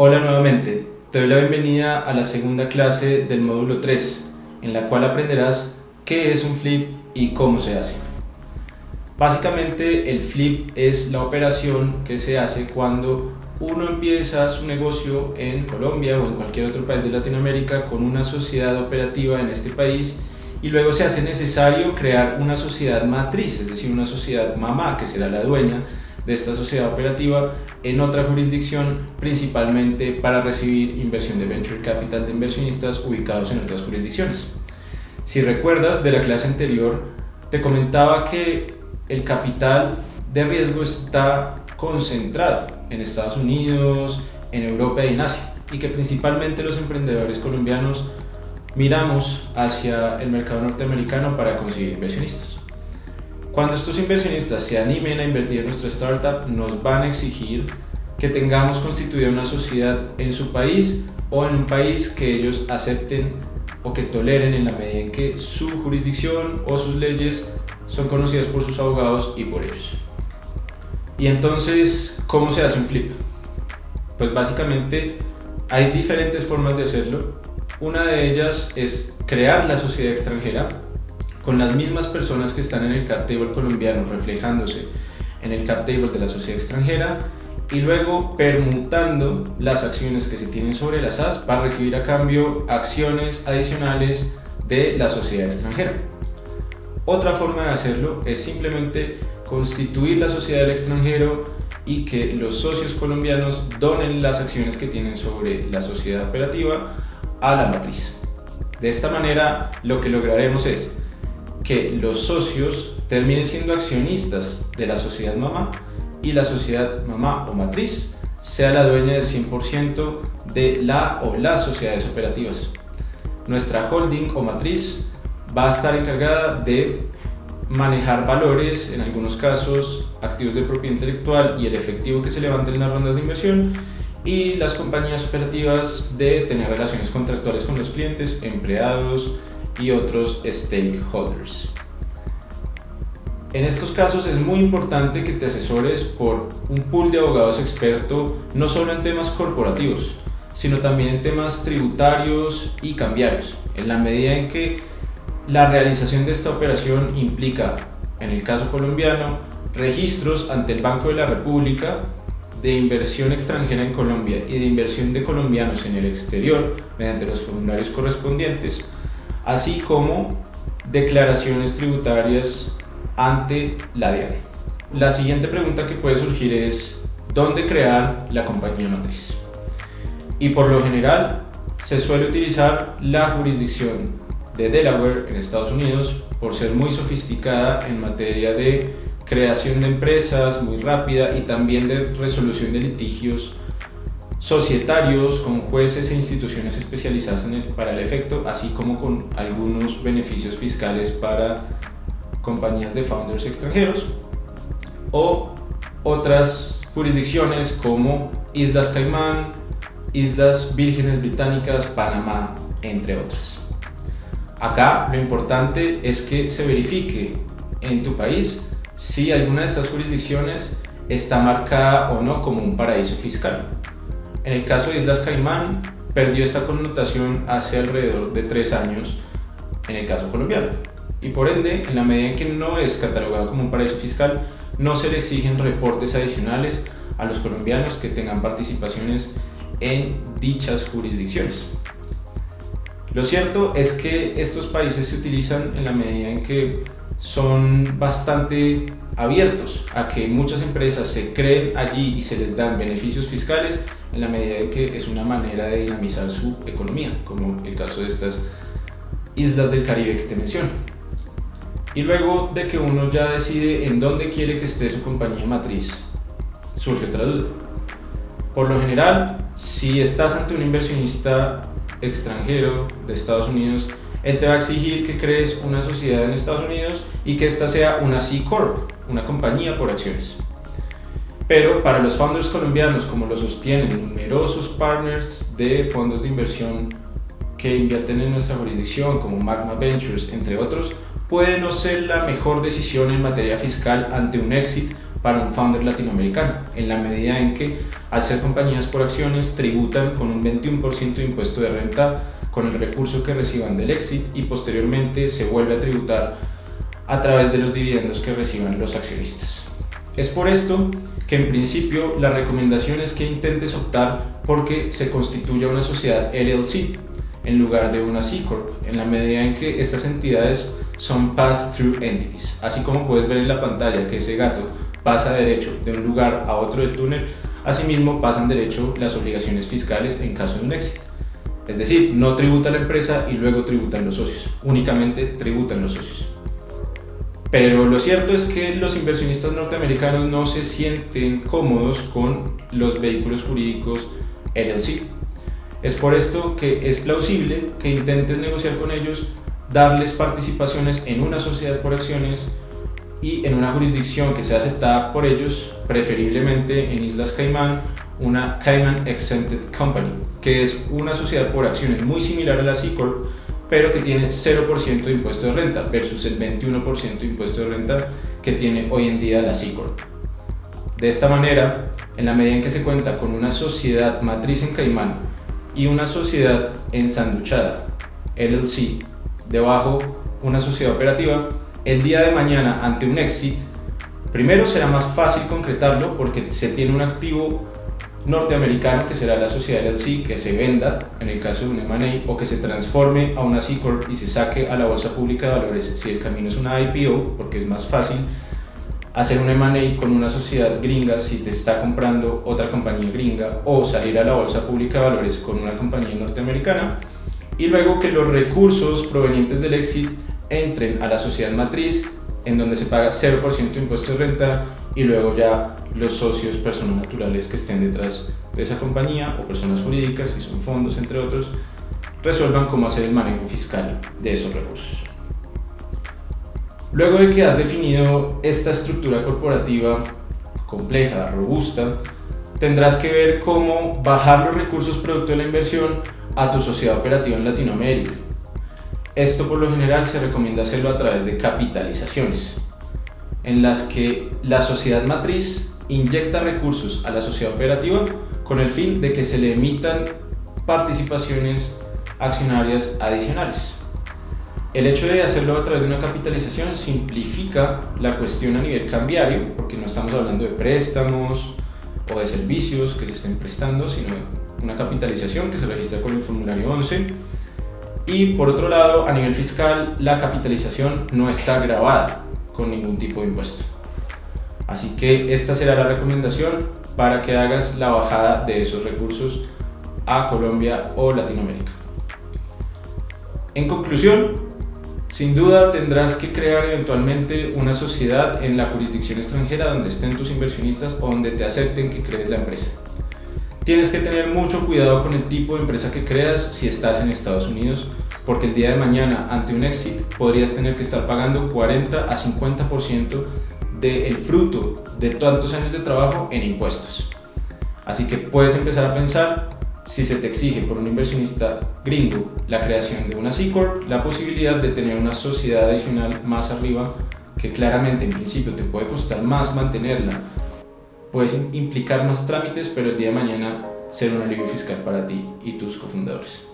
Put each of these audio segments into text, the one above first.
Hola nuevamente, te doy la bienvenida a la segunda clase del módulo 3, en la cual aprenderás qué es un flip y cómo se hace. Básicamente el flip es la operación que se hace cuando uno empieza su negocio en Colombia o en cualquier otro país de Latinoamérica con una sociedad operativa en este país y luego se hace necesario crear una sociedad matriz, es decir, una sociedad mamá que será la dueña de esta sociedad operativa en otra jurisdicción, principalmente para recibir inversión de venture capital de inversionistas ubicados en otras jurisdicciones. Si recuerdas de la clase anterior, te comentaba que el capital de riesgo está concentrado en Estados Unidos, en Europa y en Asia, y que principalmente los emprendedores colombianos miramos hacia el mercado norteamericano para conseguir inversionistas. Cuando estos inversionistas se animen a invertir en nuestra startup, nos van a exigir que tengamos constituida una sociedad en su país o en un país que ellos acepten o que toleren en la medida en que su jurisdicción o sus leyes son conocidas por sus abogados y por ellos. Y entonces, ¿cómo se hace un flip? Pues básicamente hay diferentes formas de hacerlo. Una de ellas es crear la sociedad extranjera con las mismas personas que están en el cap table colombiano reflejándose en el cap table de la sociedad extranjera y luego permutando las acciones que se tienen sobre las SAS para recibir a cambio acciones adicionales de la sociedad extranjera. Otra forma de hacerlo es simplemente constituir la sociedad del extranjero y que los socios colombianos donen las acciones que tienen sobre la sociedad operativa a la matriz. De esta manera lo que lograremos es que los socios terminen siendo accionistas de la sociedad mamá y la sociedad mamá o matriz sea la dueña del 100% de la o las sociedades operativas. Nuestra holding o matriz va a estar encargada de manejar valores, en algunos casos activos de propiedad intelectual y el efectivo que se levante en las rondas de inversión, y las compañías operativas de tener relaciones contractuales con los clientes, empleados y otros stakeholders. En estos casos es muy importante que te asesores por un pool de abogados experto no solo en temas corporativos, sino también en temas tributarios y cambiarios, en la medida en que la realización de esta operación implica, en el caso colombiano, registros ante el Banco de la República de inversión extranjera en Colombia y de inversión de colombianos en el exterior mediante los formularios correspondientes, así como declaraciones tributarias ante la DIAN. La siguiente pregunta que puede surgir es ¿dónde crear la compañía matriz? Y por lo general se suele utilizar la jurisdicción de Delaware en Estados Unidos por ser muy sofisticada en materia de creación de empresas, muy rápida, y también de resolución de litigios societarios con jueces e instituciones especializadas para el efecto, así como con algunos beneficios fiscales para compañías de founders extranjeros o otras jurisdicciones como Islas Caimán, Islas Vírgenes Británicas, Panamá, entre otras. Acá lo importante es que se verifique en tu país si alguna de estas jurisdicciones está marcada o no como un paraíso fiscal. En el caso de Islas Caimán, perdió esta connotación hace alrededor de 3 años en el caso colombiano. Y por ende, en la medida en que no es catalogado como un paraíso fiscal, no se le exigen reportes adicionales a los colombianos que tengan participaciones en dichas jurisdicciones. Lo cierto es que estos países se utilizan en la medida en que son bastante abiertos a que muchas empresas se creen allí y se les dan beneficios fiscales en la medida en que es una manera de dinamizar su economía, como el caso de estas islas del Caribe que te menciono. Y luego de que uno ya decide en dónde quiere que esté su compañía matriz, surge otra duda. Por lo general, si estás ante un inversionista extranjero de Estados Unidos, él te va a exigir que crees una sociedad en Estados Unidos y que esta sea una C Corp, una compañía por acciones. Pero para los founders colombianos, como lo sostienen numerosos partners de fondos de inversión que invierten en nuestra jurisdicción, como Magma Ventures, entre otros, puede no ser la mejor decisión en materia fiscal ante un exit para un founder latinoamericano, en la medida en que, al ser compañías por acciones, tributan con un 21% de impuesto de renta con el recurso que reciban del exit y posteriormente se vuelve a tributar a través de los dividendos que reciban los accionistas. Es por esto que en principio la recomendación es que intentes optar porque se constituya una sociedad LLC en lugar de una C Corp, en la medida en que estas entidades son pass-through entities. Así como puedes ver en la pantalla que ese gato pasa derecho de un lugar a otro del túnel, asimismo pasan derecho las obligaciones fiscales en caso de un éxito. Es decir, no tributa la empresa y luego tributan los socios, únicamente tributan los socios. Pero lo cierto es que los inversionistas norteamericanos no se sienten cómodos con los vehículos jurídicos LLC. Es por esto que es plausible que intentes negociar con ellos, darles participaciones en una sociedad por acciones y en una jurisdicción que sea aceptada por ellos, preferiblemente en Islas Caimán, una Cayman Exempted Company, que es una sociedad por acciones muy similar a la C Corp, pero que tiene 0% de impuesto de renta versus el 21% de impuesto de renta que tiene hoy en día la C Corp. De esta manera, en la medida en que se cuenta con una sociedad matriz en Caimán y una sociedad ensanduchada, LLC, debajo una sociedad operativa, el día de mañana ante un exit, primero será más fácil concretarlo porque se tiene un activo norteamericano que será la sociedad LLC que se venda en el caso de un M&A o que se transforme a una C Corp y se saque a la bolsa pública de valores si el camino es una IPO, porque es más fácil hacer un M&A con una sociedad gringa si te está comprando otra compañía gringa, o salir a la bolsa pública de valores con una compañía norteamericana, y luego que los recursos provenientes del exit entren a la sociedad matriz en donde se paga 0% de impuesto de renta y luego ya los socios, personas naturales que estén detrás de esa compañía o personas jurídicas, si son fondos entre otros, resuelvan cómo hacer el manejo fiscal de esos recursos. Luego de que has definido esta estructura corporativa compleja, robusta, tendrás que ver cómo bajar los recursos producto de la inversión a tu sociedad operativa en Latinoamérica. Esto por lo general se recomienda hacerlo a través de capitalizaciones, en las que la sociedad matriz inyecta recursos a la sociedad operativa con el fin de que se le emitan participaciones accionarias adicionales. El hecho de hacerlo a través de una capitalización simplifica la cuestión a nivel cambiario, porque no estamos hablando de préstamos o de servicios que se estén prestando, sino de una capitalización que se registra con el formulario 11. Y por otro lado, a nivel fiscal, la capitalización no está gravada con ningún tipo de impuesto. Así que esta será la recomendación para que hagas la bajada de esos recursos a Colombia o Latinoamérica. En conclusión, sin duda tendrás que crear eventualmente una sociedad en la jurisdicción extranjera donde estén tus inversionistas o donde te acepten que crees la empresa. Tienes que tener mucho cuidado con el tipo de empresa que creas si estás en Estados Unidos, porque el día de mañana ante un exit podrías tener que estar pagando 40 a 50% del fruto de tantos años de trabajo en impuestos. Así que puedes empezar a pensar, si se te exige por un inversionista gringo la creación de una C Corp, la posibilidad de tener una sociedad adicional más arriba que claramente en principio te puede costar más mantenerla, puedes implicar más trámites, pero el día de mañana ser un alivio fiscal para ti y tus cofundadores.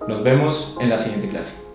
Nos vemos en la siguiente clase.